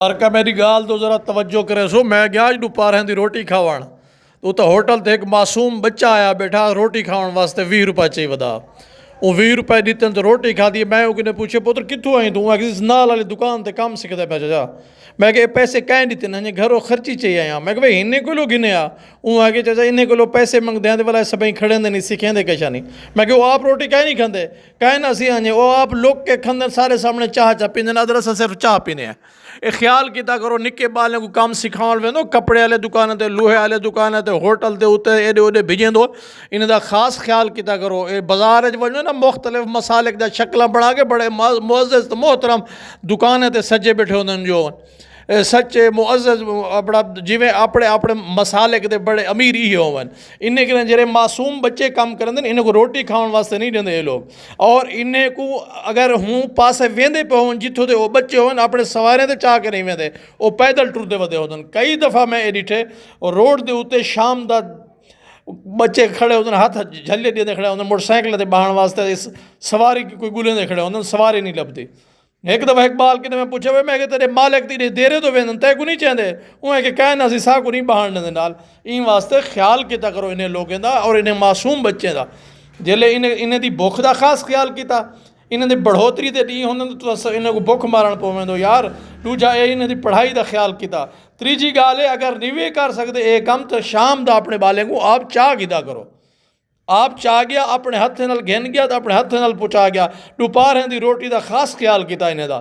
पर का मेरी गाल तो जरा तवज्जो करे सो। मैं गया अज दोपहर की रोटी खावन तो होटल ते एक मासूम बच्चा आया बैठा रोटी खाने वास्ते 20 रुपये चाहिए वदा। वो 20 रुपये दिते तो रोटी खाधी। मैं उन्हें पूछे पुत्र कितों आई तू? मैं नाल वाली दुकान ते काम सीखता पे जा। मैं कि पैसे कैं दिते ना घरों खर्ची चाहिए आया। मैं भाई इन्हें को गिने आ वो आगे चाचा इन्हें को पैसे मंगते हैं वाला सब खड़े नहीं सीखेंदे कैसा नहीं। मैं कि वो आप रोटी कैं नहीं खाते कैं ना सी आने वो आप लोग के खाते सारे सामने चाह चा पींदे अदर अस सिर्फ चाह पीने हैं। ये ख्याल किया करो निके बालें को काम सिखाण वेंदो कपड़े वाले दुकान ते लोहे वाले दुकान ते होटल ते उत्ते एडे ओडे भिजेंदो। इनका खास ख्याल किया करो। ये बाजार वजो ना मुख्तलिफ मसाले दा शक्ल बना के बड़े मुअज़्ज़ज़ तो मोहतरम दुकान ते सजे बैठे होंगे जो सच्चे मुअज़्ज़ज़ अपना जिमें अपने अपने मसाले के बड़े अमीर ही होवन। इन्हें के जेरे मासूम बच्चे काम करेंगे इन्हें को रोटी खाने वास्ते नहीं देंगे ये लोग। और इन्हें को अगर हूँ पासे वेंदे पे हो जितों ते वो बच्चे हो अपने सवारे ते चाह के नहीं वेंदे वो पैदल टुरते वधे होते। कई दफ़ा मैं ये डिठे रोड के उत्ते शाम का बच्चे खड़े होते हाथ झल्ले देते खड़े होते मोटरसाइकिल से बहान वास्ते सवारी कोई गुलेंदे खड़े होते सवारी नहीं लभती। एक दफ़ा इकबाल कि मैं पूछा भाई मैं कि तेरे मालिक तेरे देरे तो वेंदन तय को नहीं चाहते उन्हें कि कहना सी सा को नहीं बहान देंगे नाल। इन वास्ते ख्याल किया करो इन्हें लोगों का और इन्हें मासूम बच्चों का जेल्ले इन्हें दी भुख का खास ख्याल किया। इन्हें दी बढ़ोतरी ते डी होंदे तो इन्हें को भुख मारण पवेंदो यार। दूजा इन्हें दी पढ़ाई का ख्याल किया। तीजी गाल है अगर नहीं वे कर सकते ये कम तो शाम का अपने बाले को आप चाह गिदा करो। आप चाह गया अपने हथ नाल घेन गया तो अपने हथ नाल पहुँचा गया। दोपहर की रोटी का खास ख्याल किया इन्हें दा।